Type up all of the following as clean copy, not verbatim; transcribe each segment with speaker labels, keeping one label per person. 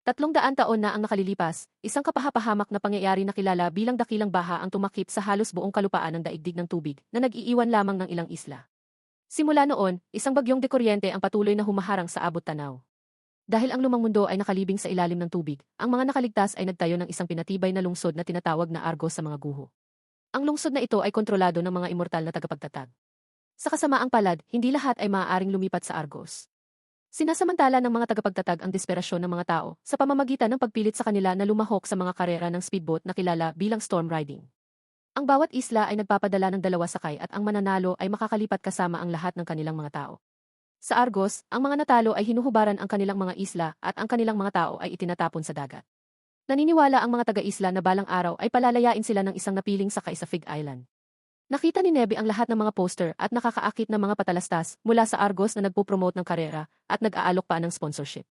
Speaker 1: 300 taon na ang nakalilipas, isang kapahapahamak na pangyayari na kilala bilang dakilang baha ang tumakip sa halos buong kalupaan ng daigdig ng tubig na nag-iiwan lamang ng ilang isla. Simula noon, isang bagyong dekuryente ang patuloy na humaharang sa abot tanaw. Dahil ang lumang mundo ay nakalibing sa ilalim ng tubig, ang mga nakaligtas ay nagtayo ng isang pinatibay na lungsod na tinatawag na Argos sa mga guho. Ang lungsod na ito ay kontrolado ng mga immortal na tagapagtatag. Sa kasamaang palad, hindi lahat ay maaaring lumipat sa Argos. Sinasamantala ng mga tagapagtatag ang desperasyon ng mga tao sa pamamagitan ng pagpilit sa kanila na lumahok sa mga karera ng speedboat na kilala bilang storm riding. Ang bawat isla ay nagpapadala ng 2 sakay at ang mananalo ay makakalipat kasama ang lahat ng kanilang mga tao. Sa Argos, ang mga natalo ay hinuhubaran ang kanilang mga isla at ang kanilang mga tao ay itinatapon sa dagat. Naniniwala ang mga taga-isla na balang araw ay palalayain sila ng isang napiling sakay sa Fig Island. Nakita ni Nebe ang lahat ng mga poster at nakakaakit na mga patalastas mula sa Argos na nagpo-promote ng karera at nag-aalok pa ng sponsorship.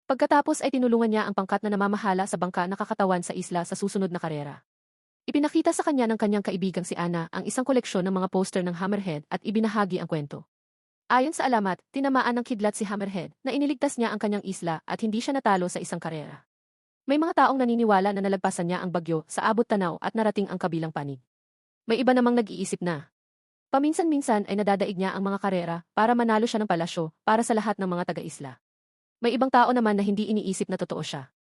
Speaker 1: Pagkatapos ay tinulungan niya ang pangkat na namamahala sa bangka na kakatawan sa isla sa susunod na karera. Ipinakita sa kanya ng kanyang kaibigang si Ana ang isang koleksyon ng mga poster ng Hammerhead at ibinahagi ang kwento. Ayon sa alamat, tinamaan ng kidlat si Hammerhead na iniligtas niya ang kanyang isla at hindi siya natalo sa isang karera. May mga taong naniniwala na nalagpasan niya ang bagyo sa abot tanaw at narating ang kabilang panig. May iba namang nag-iisip na paminsan-minsan ay nadadaig niya ang mga karera para manalo siya ng palasyo para sa lahat ng mga taga-isla. May ibang tao naman na hindi iniisip na totoo siya.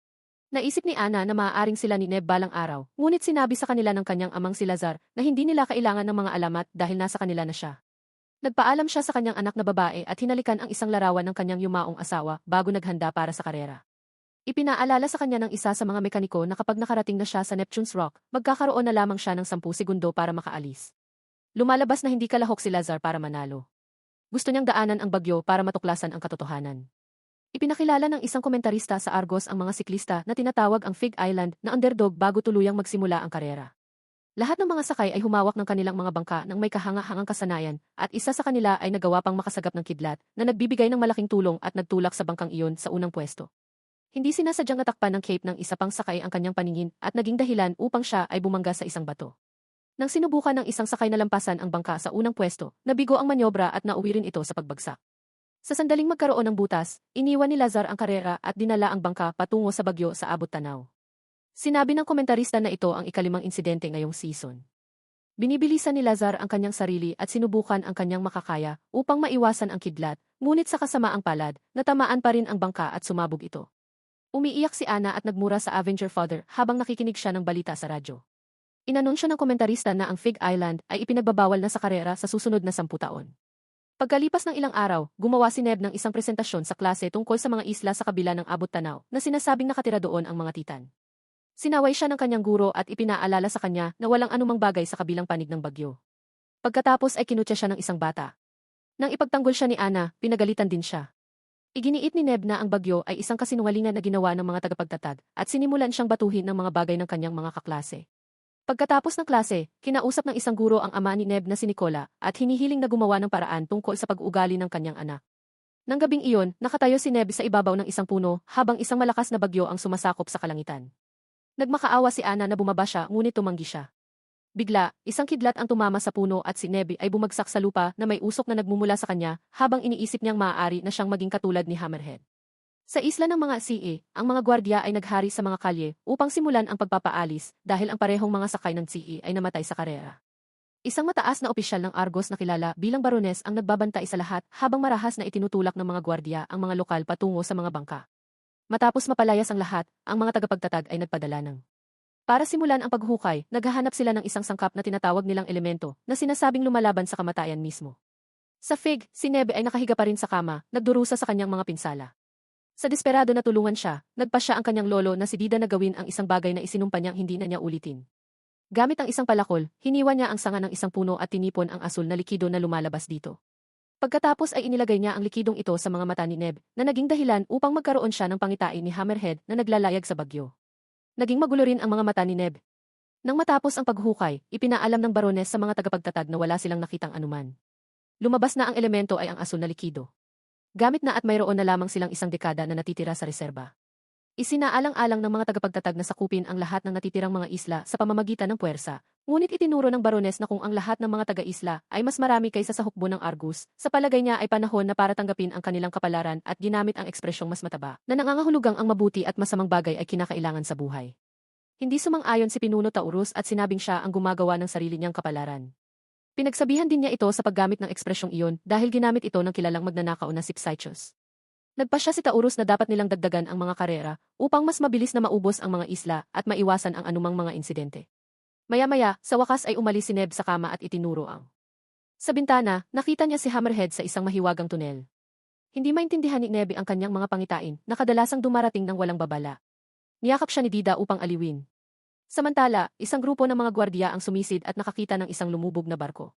Speaker 1: Naisip ni Ana na maaaring sila ni Neb balang araw, ngunit sinabi sa kanila ng kanyang amang si Lazar na hindi nila kailangan ng mga alamat dahil nasa kanila na siya. Nagpaalam siya sa kanyang anak na babae at hinalikan ang isang larawan ng kanyang yumaong asawa bago naghanda para sa karera. Ipinaalala sa kanya ng isa sa mga mekaniko na kapag nakarating na siya sa Neptune's Rock, magkakaroon na lamang siya ng 10 segundo para makaalis. Lumalabas na hindi kalahok si Lazar para manalo. Gusto niyang daanan ang bagyo para matuklasan ang katotohanan. Ipinakilala ng isang komentarista sa Argos ang mga siklista na tinatawag ang Fig Island na underdog bago tuluyang magsimula ang karera. Lahat ng mga sakay ay humawak ng kanilang mga bangka ng may kahanga-hangang kasanayan at isa sa kanila ay nagawa pang makasagap ng kidlat na nagbibigay ng malaking tulong at nagtulak sa bangkang iyon sa unang pwesto. Hindi sinasadyang natakpan ng Cape ng isa pang sakay ang kanyang paningin at naging dahilan upang siya ay bumangga sa isang bato. Nang sinubukan ng isang sakay na lampasan ang bangka sa unang pwesto, nabigo ang manyobra at nauwi rin ito sa pagbagsak. Sa sandaling magkaroon ng butas, iniwan ni Lazar ang karera at dinala ang bangka patungo sa bagyo sa abot tanaw. Sinabi ng komentarista na ito ang ikalimang insidente ngayong season. Binibilisan ni Lazar ang kanyang sarili at sinubukan ang kanyang makakaya upang maiwasan ang kidlat, ngunit sa kasamaang palad, natamaan pa rin ang bangka at sumabog ito. Umiiyak si Ana at nagmura sa Avenger Father habang nakikinig siya ng balita sa radyo. Inanunsyo ng komentarista na ang Fig Island ay ipinagbabawal na sa karera sa susunod na 10 taon. Pagkalipas ng ilang araw, gumawa si Neb ng isang presentasyon sa klase tungkol sa mga isla sa kabila ng abot tanaw na sinasabing nakatira doon ang mga titan. Sinaway siya ng kanyang guro at ipinaalala sa kanya na walang anumang bagay sa kabilang panig ng bagyo. Pagkatapos ay kinutya siya ng isang bata. Nang ipagtanggol siya ni Ana, pinagalitan din siya. Iginiit ni Neb na ang bagyo ay isang kasinungalingan na ginawa ng mga tagapagtatag at sinimulan siyang batuhin ng mga bagay ng kanyang mga kaklase. Pagkatapos ng klase, kinausap ng isang guro ang ama ni Neb na si Nicola at hinihiling na gumawa ng paraan tungkol sa pag-uugali ng kanyang anak. Nang gabing iyon, nakatayo si Neb sa ibabaw ng isang puno habang isang malakas na bagyo ang sumasakop sa kalangitan. Nagmakaawa si Ana na bumaba siya ngunit tumanggi siya. Bigla, isang kidlat ang tumama sa puno at si Neb ay bumagsak sa lupa na may usok na nagmumula sa kanya habang iniisip niyang maaari na siyang maging katulad ni Hammerhead. Sa isla ng mga CA, ang mga gwardiya ay naghari sa mga kalye upang simulan ang pagpapaalis dahil ang parehong mga sakay ng CA ay namatay sa karera. Isang mataas na opisyal ng Argos na kilala bilang Barones ang nagbabantay sa lahat habang marahas na itinutulak ng mga gwardiya ang mga lokal patungo sa mga bangka. Matapos mapalayas ang lahat, ang mga tagapagtatag ay nagpadala ng para simulan ang paghukay, naghahanap sila ng isang sangkap na tinatawag nilang elemento na sinasabing lumalaban sa kamatayan mismo. Sa Fig, si Nebe ay nakahiga pa rin sa kama, nagdurusa sa kanyang mga pinsala. Sa desperado na tulungan siya, nagpa siya ang kanyang lolo na si Dida na gawin ang isang bagay na isinumpa niyang hindi na niya ulitin. Gamit ang isang palakol, hiniwa niya ang sanga ng isang puno at tinipon ang asul na likido na lumalabas dito. Pagkatapos ay inilagay niya ang likidong ito sa mga mata ni Neb na naging dahilan upang magkaroon siya ng pangitain ni Hammerhead na naglalayag sa bagyo. Naging magulo rin ang mga mata ni Neb. Nang matapos ang paghukay, ipinaalam ng Barones sa mga tagapagtatag na wala silang nakitang anuman. Lumabas na ang elemento ay ang asul na likido. Gamit na at mayroon na lamang silang 1 dekada na natitira sa reserba. Isinaalang-alang ng mga tagapagtatag na sakupin ang lahat ng natitirang mga isla sa pamamagitan ng puwersa, Ngunit itinuro ng Barones na kung ang lahat ng mga taga-isla ay mas marami kaysa sa hukbo ng Argus, sa palagay niya ay panahon na para tanggapin ang kanilang kapalaran at ginamit ang ekspresyong mas mataba, na nangangahulugang ang mabuti at masamang bagay ay kinakailangan sa buhay. Hindi sumang-ayon si Pinuno Taurus at sinabing siya ang gumagawa ng sarili niyang kapalaran. Pinagsabihan din niya ito sa paggamit ng ekspresyong iyon dahil ginamit ito ng kilalang magnanakaw na si Psychos. Nagpasya si Taurus na dapat nilang dagdagan ang mga karera upang mas mabilis na maubos ang mga isla at maiwasan ang anumang mga insidente. Maya-maya, sa wakas ay umalis si Neb sa kama at itinuro ang. Sa bintana, nakita niya si Hammerhead sa isang mahiwagang tunel. Hindi maintindihan ni Neb ang kanyang mga pangitain na kadalasang dumarating ng walang babala. Niyakap siya ni Dida upang aliwin. Samantala, isang grupo ng mga gwardiya ang sumisid at nakakita ng isang lumubog na barko.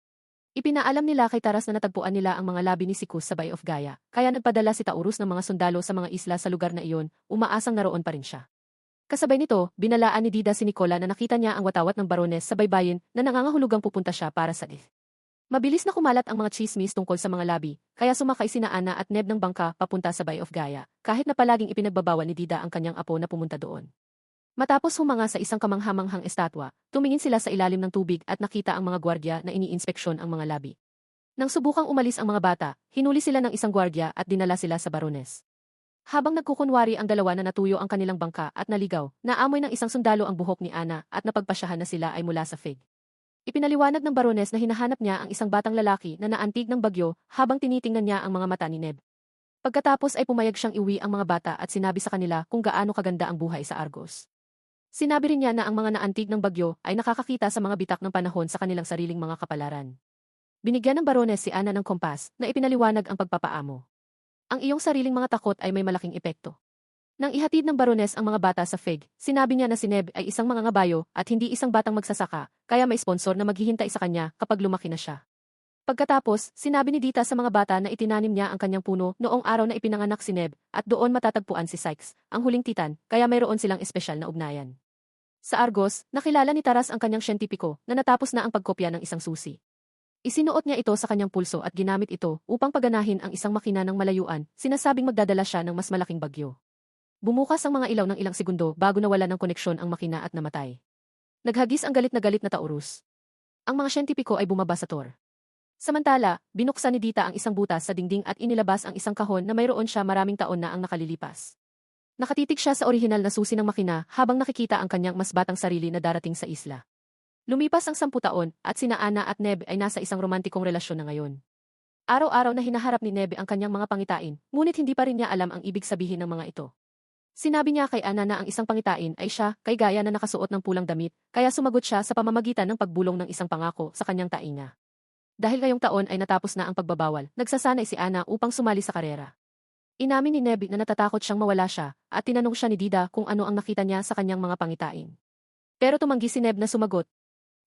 Speaker 1: Ipinaalam nila kay Taras na natagpuan nila ang mga labi ni Sikus sa Bay of Gaia, kaya nagpadala si Taurus ng mga sundalo sa mga isla sa lugar na iyon, umaasang naroon pa rin siya. Kasabay nito, binalaan ni Dida si Nicola na nakita niya ang watawat ng Barones sa baybayin na nangangahulugang pupunta siya para sa death. Mabilis na kumalat ang mga chismis tungkol sa mga labi, kaya sumakay sina Ana at Neb ng bangka papunta sa Bay of Gaia, kahit na palaging ipinagbabawal ni Dida ang kanyang apo na pumunta doon. Matapos humanga sa isang kamanghamanghang estatwa, tumingin sila sa ilalim ng tubig at nakita ang mga gwardya na iniinspeksyon ang mga labi. Nang subukang umalis ang mga bata, hinuli sila ng isang gwardya at dinala sila sa Barones. Habang nagkukunwari ang dalawa na natuyo ang kanilang bangka at naligaw, naamoy ng isang sundalo ang buhok ni Ana at napagpasyahan na sila ay mula sa Fig. Ipinaliwanag ng Barones na hinahanap niya ang isang batang lalaki na naantig ng bagyo habang tinitingnan niya ang mga mata ni Neb. Pagkatapos ay pumayag siyang iuwi ang mga bata at sinabi sa kanila kung gaano kaganda ang buhay sa Argos. Sinabi rin niya na ang mga naantig ng bagyo ay nakakakita sa mga bitak ng panahon sa kanilang sariling mga kapalaran. Binigyan ng Barones si Ana ng kompas na ipinaliwanag ang pagpapaamo. Ang iyong sariling mga takot ay may malaking epekto. Nang ihatid ng Barones ang mga bata sa Fig, sinabi niya na si Neb ay isang mangangabayo at hindi isang batang magsasaka, kaya may sponsor na maghihintay sa kanya kapag lumaki na siya. Pagkatapos, sinabi ni Dita sa mga bata na itinanim niya ang kanyang puno noong araw na ipinanganak si Neb at doon matatagpuan si Sykes, ang huling titan, kaya mayroon silang espesyal na ugnayan. Sa Argos, nakilala ni Taras ang kanyang siyentipiko na natapos na ang pagkopya ng isang susi. Isinuot niya ito sa kanyang pulso at ginamit ito upang paganahin ang isang makina ng malayuan, sinasabing magdadala siya ng mas malaking bagyo. Bumukas ang mga ilaw ng ilang segundo bago nawala ng koneksyon ang makina at namatay. Naghagis ang galit na Taurus. Ang mga siyentipiko ay bumaba sa Tor. Samantala, binuksan ni Dita ang isang butas sa dingding at inilabas ang isang kahon na mayroon siya maraming taon na ang nakalilipas. Nakatitig siya sa orihinal na susi ng makina habang nakikita ang kanyang mas batang sarili na darating sa isla. Lumipas ang 10 taon at sina Ana at Neb ay nasa isang romantikong relasyon na ngayon. Araw-araw na hinaharap ni Neb ang kanyang mga pangitain, ngunit hindi pa rin niya alam ang ibig sabihin ng mga ito. Sinabi niya kay Ana na ang isang pangitain ay siya, kay Gaia na nakasuot ng pulang damit, kaya sumagot siya sa pamamagitan ng pagbulong ng isang pangako sa kanyang tainga. Dahil ngayong taon ay natapos na ang pagbabawal, nagsasanay si Ana upang sumali sa karera. Inamin ni Neb na natatakot siyang mawala siya at tinanong siya ni Dida kung ano ang nakita niya sa kanyang mga pangitain. Pero tumanggi si Neb na sumagot.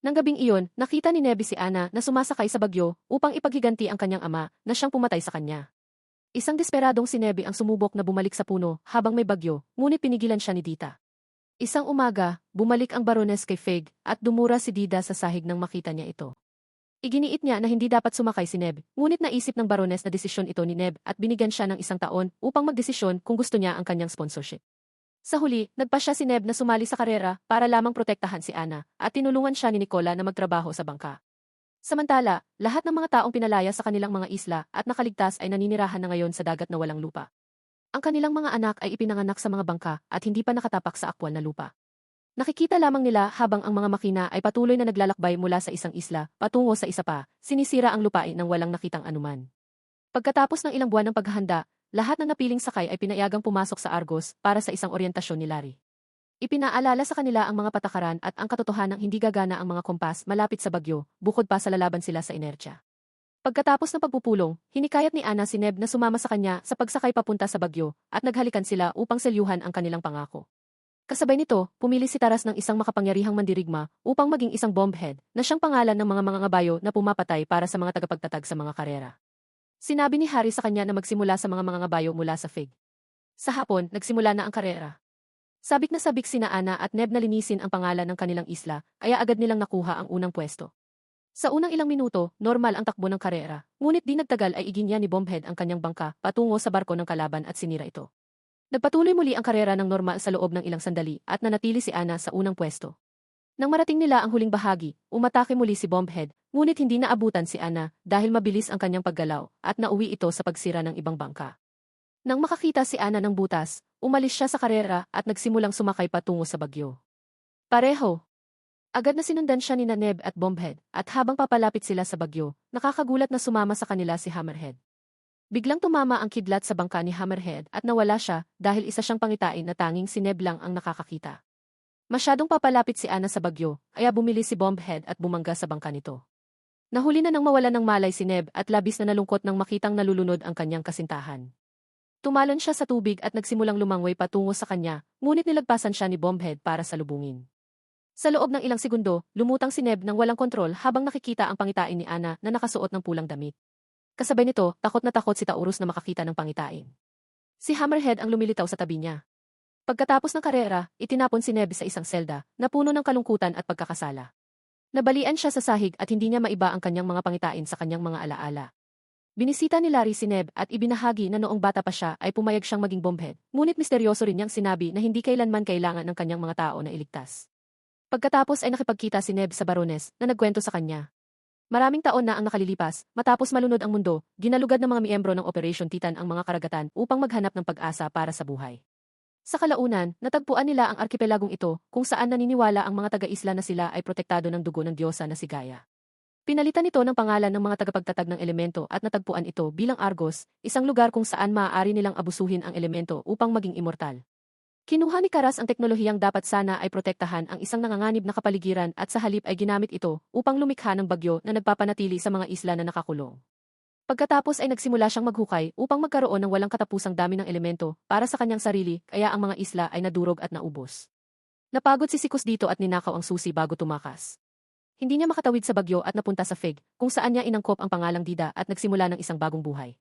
Speaker 1: Nang gabing iyon, nakita ni Neb si Ana na sumasakay sa bagyo upang ipaghiganti ang kanyang ama na siyang pumatay sa kanya. Isang desperadong si Neb ang sumubok na bumalik sa puno habang may bagyo, ngunit pinigilan siya ni Dita. Isang umaga, bumalik ang Barones kay Fig at dumura si Dida sa sahig nang makita niya ito. Iginiit niya na hindi dapat sumakay si Neb, ngunit naisip ng Barones na desisyon ito ni Neb at binigyan siya ng 1 taon upang magdesisyon kung gusto niya ang kanyang sponsorship. Sa huli, nagpasya si Neb na sumali sa karera para lamang protektahan si Ana at tinulungan siya ni Nicola na magtrabaho sa bangka. Samantala, lahat ng mga taong pinalaya sa kanilang mga isla at nakaligtas ay naninirahan na ngayon sa dagat na walang lupa. Ang kanilang mga anak ay ipinanganak sa mga bangka at hindi pa nakatapak sa aktwal na lupa. Nakikita lamang nila habang ang mga makina ay patuloy na naglalakbay mula sa isang isla patungo sa isa pa, sinisira ang lupain ng walang nakitang anuman. Pagkatapos ng ilang buwan ng paghahanda, lahat ng napiling sakay ay pinayagang pumasok sa Argos para sa isang oryentasyon ni Larry. Ipinaalala sa kanila ang mga patakaran at ang katotohanang hindi gagana ang mga kompas malapit sa bagyo, bukod pa sa lalaban sila sa inertsya. Pagkatapos ng pagpupulong, hinikayat ni Ana si Neb na sumama sa kanya sa pagsakay papunta sa bagyo at naghalikan sila upang selyuhan ang kanilang pangako. Kasabay nito, pumili si Taras ng isang makapangyarihang mandirigma upang maging isang bombhead na siyang pangalan ng mga mangangabayo na pumapatay para sa mga tagapagtatag sa mga karera. Sinabi ni Harry sa kanya na magsimula sa mga mangangabayo mula sa Fig. Sa hapon, nagsimula na ang karera. Sabik na sabik sina Ana at Neb na linisin ang pangalan ng kanilang isla, kaya agad nilang nakuha ang unang pwesto. Sa unang ilang minuto, normal ang takbo ng karera, ngunit di nagtagal ay iginya ni Bombhead ang kanyang bangka patungo sa barko ng kalaban at sinira ito. Nagpatuloy muli ang karera ng normal sa loob ng ilang sandali at nanatili si Ana sa unang pwesto. Nang marating nila ang huling bahagi, umatake muli si Bombhead, ngunit hindi naabutan si Ana dahil mabilis ang kanyang paggalaw at nauwi ito sa pagsira ng ibang bangka. Nang makakita si Ana ng butas, umalis siya sa karera at nagsimulang sumakay patungo sa bagyo. Pareho. Agad na sinundan siya ni Neb at Bombhead at habang papalapit sila sa bagyo, nakakagulat na sumama sa kanila si Hammerhead. Biglang tumama ang kidlat sa bangka ni Hammerhead at nawala siya dahil isa siyang pangitain na tanging si Neb lang ang nakakakita. Masyadong papalapit si Ana sa bagyo, kaya bumili si Bombhead at bumangga sa bangka nito. Nahuli na nang mawala ng malay si Neb at labis na nalungkot nang makitang nalulunod ang kanyang kasintahan. Tumalon siya sa tubig at nagsimulang lumangway patungo sa kanya, ngunit nilagpasan siya ni Bombhead para salubungin. Sa loob ng ilang segundo, lumutang si Neb nang walang kontrol habang nakikita ang pangitain ni Ana na nakasuot ng pulang damit. Kasabay nito, takot na takot si Taurus na makakita ng pangitain. Si Hammerhead ang lumilitaw sa tabi niya. Pagkatapos ng karera, itinapon si Neb sa isang selda na puno ng kalungkutan at pagkakasala. Nabalian siya sa sahig at hindi niya maiba ang kanyang mga pangitain sa kanyang mga alaala. Binisita ni Larry si Neb at ibinahagi na noong bata pa siya ay pumayag siyang maging Bombhead, ngunit misteryoso rin niyang sinabi na hindi kailanman kailangan ng kanyang mga tao na iligtas. Pagkatapos ay nakipagkita si Neb sa Baroness na nagkwento sa kanya. Maraming taon na ang nakalilipas, matapos malunod ang mundo, ginalugad ng mga miyembro ng Operation Titan ang mga karagatan upang maghanap ng pag-asa para sa buhay. Sa kalaunan, natagpuan nila ang arkipelagong ito kung saan naniniwala ang mga taga-isla na sila ay protektado ng dugo ng diyosa na si Gaia. Pinalitan ito ng pangalan ng mga tagapagtatag ng elemento at natagpuan ito bilang Argos, isang lugar kung saan maaari nilang abusuhin ang elemento upang maging immortal. Kinuha ni Karas ang teknolohiyang dapat sana ay protektahan ang isang nanganganib na kapaligiran at sa halip ay ginamit ito upang lumikha ng bagyo na nagpapanatili sa mga isla na nakakulong. Pagkatapos ay nagsimula siyang maghukay upang magkaroon ng walang katapusang dami ng elemento para sa kanyang sarili kaya ang mga isla ay nadurog at naubos. Napagod si Sikus dito at ninakaw ang susi bago tumakas. Hindi niya makatawid sa bagyo at napunta sa Fig kung saan niya inangkop ang pangalang Dida at nagsimula ng isang bagong buhay.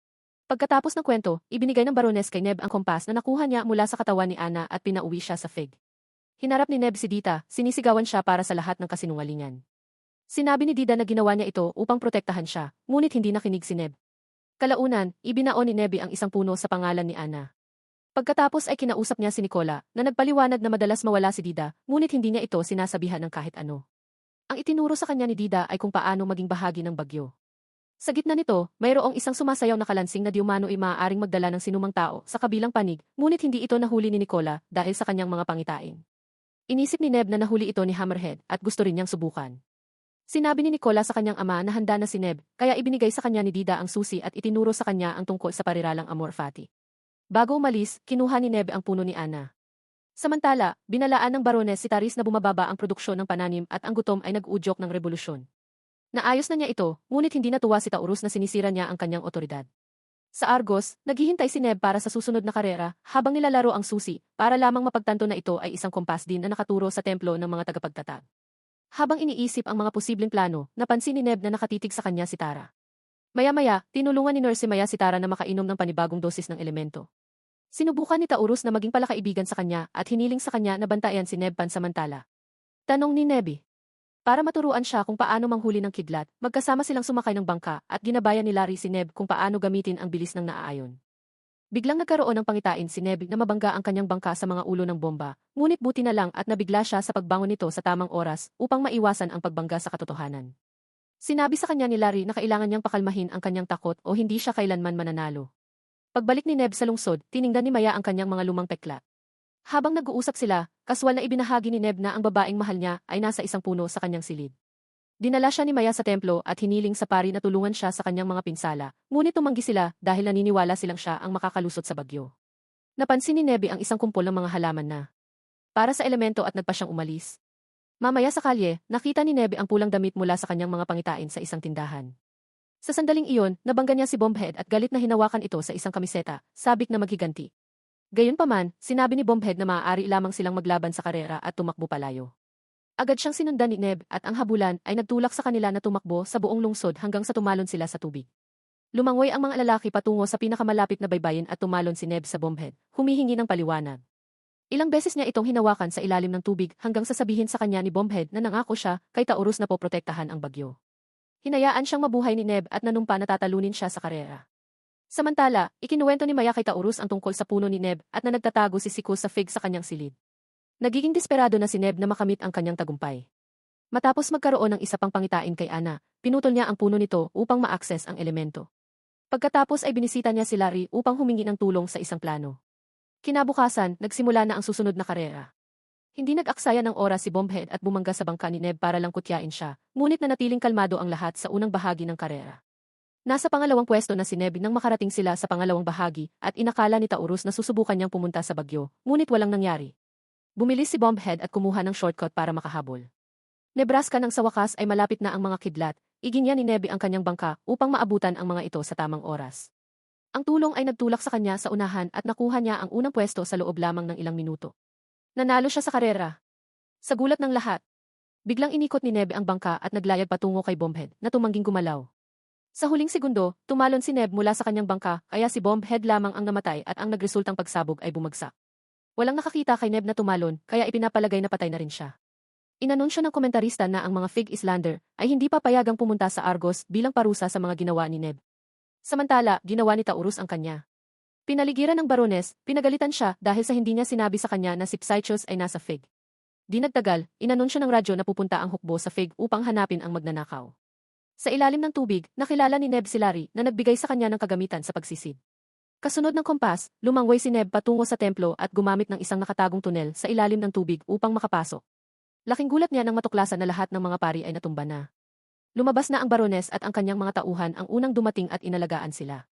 Speaker 1: Pagkatapos ng kwento, ibinigay ng Baroness kay Neb ang kompas na nakuha niya mula sa katawan ni Ana at pinauwi siya sa Fig. Hinarap ni Neb si Dita, sinisigawan siya para sa lahat ng kasinungalingan. Sinabi ni Dida na ginawa niya ito upang protektahan siya, ngunit hindi nakinig si Neb. Kalaunan, ibinaon ni Nebi ang isang puno sa pangalan ni Ana. Pagkatapos ay kinausap niya si Nicola na nagpaliwanag na madalas mawala si Dida, ngunit hindi niya ito sinasabihan ng kahit ano. Ang itinuro sa kanya ni Dida ay kung paano maging bahagi ng bagyo. Sa gitna nito, mayroong isang sumasayaw na kalansing na di umano ay maaaring magdala ng sinumang tao sa kabilang panig, ngunit hindi ito nahuli ni Nicola dahil sa kanyang mga pangitain. Inisip ni Neb na nahuli ito ni Hammerhead at gusto rin niyang subukan. Sinabi ni Nicola sa kanyang ama na handa na si Neb, kaya ibinigay sa kanya ni Dida ang susi at itinuro sa kanya ang tungkol sa pariralang Amor Fati. Bago umalis, kinuha ni Neb ang puno ni Ana. Samantala, binalaan ng Baroness si Taris na bumababa ang produksyon ng pananim at ang gutom ay nag-uudyok ng revolusyon. Naayos na niya ito, ngunit hindi natuwa si Taurus na sinisira niya ang kanyang otoridad. Sa Argos, naghihintay si Neb para sa susunod na karera habang nilalaro ang susi para lamang mapagtanto na ito ay isang kompas din na nakaturo sa templo ng mga tagapagtatag. Habang iniisip ang mga posibleng plano, napansin ni Neb na nakatitig sa kanya si Tara. Maya-maya, tinulungan ni Nurse Maya si Tara na makainom ng panibagong dosis ng elemento. Sinubukan ni Taurus na maging palakaibigan sa kanya at hiniling sa kanya na bantayan si Neb pansamantala. Tanong ni Nebi. Para maturuan siya kung paano manghuli ng kidlat, magkasama silang sumakay ng bangka at ginabayan ni Larry si Neb kung paano gamitin ang bilis ng naaayon. Biglang nagkaroon ng pangitain si Neb na mabangga ang kanyang bangka sa mga ulo ng bomba, ngunit buti na lang at nabigla siya sa pagbangon nito sa tamang oras upang maiwasan ang pagbangga sa katotohanan. Sinabi sa kanya ni Larry na kailangan niyang pakalmahin ang kanyang takot o hindi siya kailanman mananalo. Pagbalik ni Neb sa lungsod, tiningnan ni Maya ang kanyang mga lumang peklat. Habang nag-uusap sila, kaswal na ibinahagi ni Neb na ang babaeng mahal niya ay nasa isang puno sa kanyang silid. Dinala siya ni Maya sa templo at hiniling sa pari na tulungan siya sa kanyang mga pinsala, ngunit tumanggi sila dahil naniniwala silang siya ang makakalusot sa bagyo. Napansin ni Nebi ang isang kumpol ng mga halaman na para sa elemento at nagpa siyang umalis. Mamaya sa kalye, nakita ni Nebi ang pulang damit mula sa kanyang mga pangitain sa isang tindahan. Sa sandaling iyon, nabangga niya si Bombhead at galit na hinawakan ito sa isang kamiseta, sabik na maghiganti. Gayunpaman, sinabi ni Bombhead na maaari lamang silang maglaban sa karera at tumakbo palayo. Agad siyang sinundan ni Neb at ang habulan ay nagtulak sa kanila na tumakbo sa buong lungsod hanggang sa tumalon sila sa tubig. Lumangoy ang mga lalaki patungo sa pinakamalapit na baybayin at tumalon si Neb sa Bombhead, humihingi ng paliwanag. Ilang beses niya itong hinawakan sa ilalim ng tubig hanggang sasabihin sa kanya ni Bombhead na nangako siya kay Taurus na poprotektahan ang bagyo. Hinayaan siyang mabuhay ni Neb at nanumpa na tatalunin siya sa karera. Samantala, ikinuwento ni Maya kay Taurus ang tungkol sa puno ni Neb at na nagtatago si Sikus sa fig sa kanyang silid. Nagiging desperado na si Neb na makamit ang kanyang tagumpay. Matapos magkaroon ng isa pang pangitain kay Ana, pinutol niya ang puno nito upang ma-access ang elemento. Pagkatapos ay binisita niya si Larry upang humingi ng tulong sa isang plano. Kinabukasan, nagsimula na ang susunod na karera. Hindi nag-aksaya ng oras si Bombhead at bumangga sa bangka ni Neb para lang kutyain siya, ngunit nanatiling kalmado ang lahat sa unang bahagi ng karera. Nasa pangalawang pwesto na si Neb nang makarating sila sa pangalawang bahagi at inakala ni Taurus na susubukan niyang pumunta sa bagyo, ngunit walang nangyari. Bumilis si Bombhead at kumuha ng shortcut para makahabol. Nebraska nang sa wakas ay malapit na ang mga kidlat, iginya ni Neb ang kanyang bangka upang maabutan ang mga ito sa tamang oras. Ang tulong ay nagtulak sa kanya sa unahan at nakuha niya ang unang pwesto sa loob lamang ng ilang minuto. Nanalo siya sa karera. Sa gulat ng lahat, biglang inikot ni Neb ang bangka at naglayag patungo kay Bombhead na tumangging gumalaw. Sa huling segundo, tumalon si Neb mula sa kanyang bangka kaya si Bombhead lamang ang namatay at ang nagresultang pagsabog ay bumagsak. Walang nakakita kay Neb na tumalon kaya ipinapalagay na patay na rin siya. Inanunsyo ng komentarista na ang mga Fig Islander ay hindi papayagang pumunta sa Argos bilang parusa sa mga ginawa ni Neb. Samantala, ginawa ni Taurus ang kanya. Pinaligiran ng Barones, pinagalitan siya dahil sa hindi niya sinabi sa kanya na si Psychos ay nasa Fig. Di nagtagal, inanunsyo ng radyo na pupunta ang hukbo sa Fig upang hanapin ang magnanakaw. Sa ilalim ng tubig, nakilala ni Neb si Larry na nagbigay sa kanya ng kagamitan sa pagsisid. Kasunod ng kompas, lumangway si Neb patungo sa templo at gumamit ng isang nakatagong tunel sa ilalim ng tubig upang makapasok. Laking gulat niya nang matuklasan na lahat ng mga pari ay natumba na. Lumabas na ang Barones at ang kanyang mga tauhan ang unang dumating at inalagaan sila.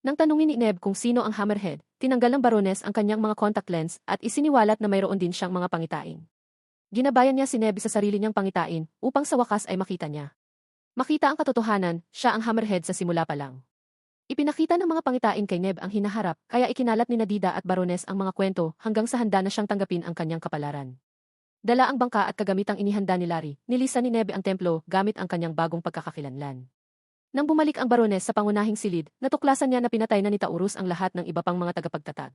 Speaker 1: Nang tanungin ni Neb kung sino ang Hammerhead, tinanggal ng Barones ang kanyang mga contact lens at isiniwalat na mayroon din siyang mga pangitain. Ginabayan niya si Neb sa sarili niyang pangitain upang sa wakas ay makita niya. Makita ang katotohanan, siya ang Hammerhead sa simula pa lang. Ipinakita ng mga pangitain kay Neb ang hinaharap kaya ikinalat ni Nadida at Barones ang mga kwento hanggang sa handa na siyang tanggapin ang kanyang kapalaran. Dala ang bangka at kagamitang inihanda ni Larry, nilisan ni Neb ang templo gamit ang kanyang bagong pagkakakilanlan. Nang bumalik ang Barones sa pangunahing silid, natuklasan niya na pinatay na ni Taurus ang lahat ng iba pang mga tagapagtatag.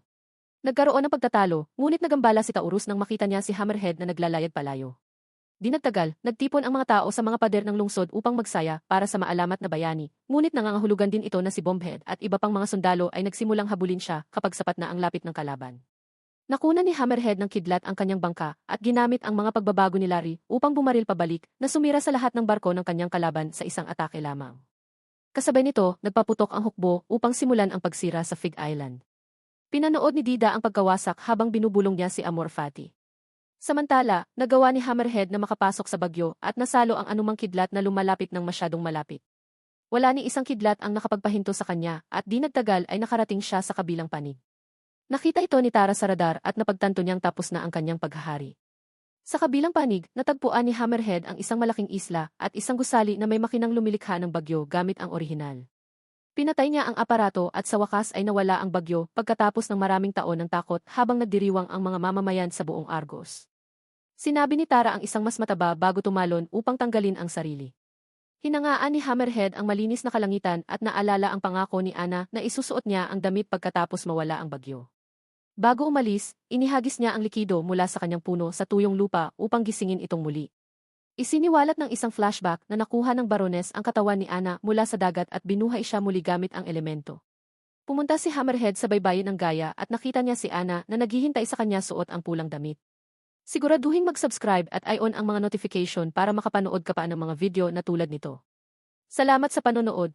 Speaker 1: Nagkaroon ng pagtatalo, ngunit nagambala si Taurus nang makita niya si Hammerhead na naglalayag palayo. Di nagtagal, nagtipon ang mga tao sa mga pader ng lungsod upang magsaya para sa maalamat na bayani, ngunit nangangahulugan din ito na si Bombhead at iba pang mga sundalo ay nagsimulang habulin siya kapag sapat na ang lapit ng kalaban. Nakuna ni Hammerhead ng kidlat ang kanyang bangka at ginamit ang mga pagbabago ni Larry upang bumaril pabalik na sumira sa lahat ng barko ng kanyang kalaban sa isang atake lamang. Kasabay nito, nagpaputok ang hukbo upang simulan ang pagsira sa Fig Island. Pinanood ni Dida ang pagkawasak habang binubulong niya si Amor Fati. Samantala, nagawa ni Hammerhead na makapasok sa bagyo at nasalo ang anumang kidlat na lumalapit ng masyadong malapit. Wala ni isang kidlat ang nakapagpahinto sa kanya at di nagtagal ay nakarating siya sa kabilang panig. Nakita ito ni Tara sa radar at napagtanto niyang tapos na ang kanyang paghahari. Sa kabilang panig, natagpuan ni Hammerhead ang isang malaking isla at isang gusali na may makinang lumilikha ng bagyo gamit ang orihinal. Pinatay niya ang aparato at sa wakas ay nawala ang bagyo pagkatapos ng maraming taon ng takot habang nagdiriwang ang mga mamamayan sa buong Argos. Sinabi ni Tara ang isang mas mataba bago tumalon upang tanggalin ang sarili. Hinangaan ni Hammerhead ang malinis na kalangitan at naalala ang pangako ni Ana na isusuot niya ang damit pagkatapos mawala ang bagyo. Bago umalis, inihagis niya ang likido mula sa kanyang puno sa tuyong lupa upang gisingin itong muli. Isiniwalat ng isang flashback na nakuha ng Barones ang katawan ni Ana mula sa dagat at binuhay siya muli gamit ang elemento. Pumunta si Hammerhead sa baybayin ng Gaya at nakita niya si Ana na naghihintay sa kanya suot ang pulang damit. Siguraduhin mag-subscribe at i-on ang mga notification para makapanood ka pa ng mga video na tulad nito. Salamat sa panonood!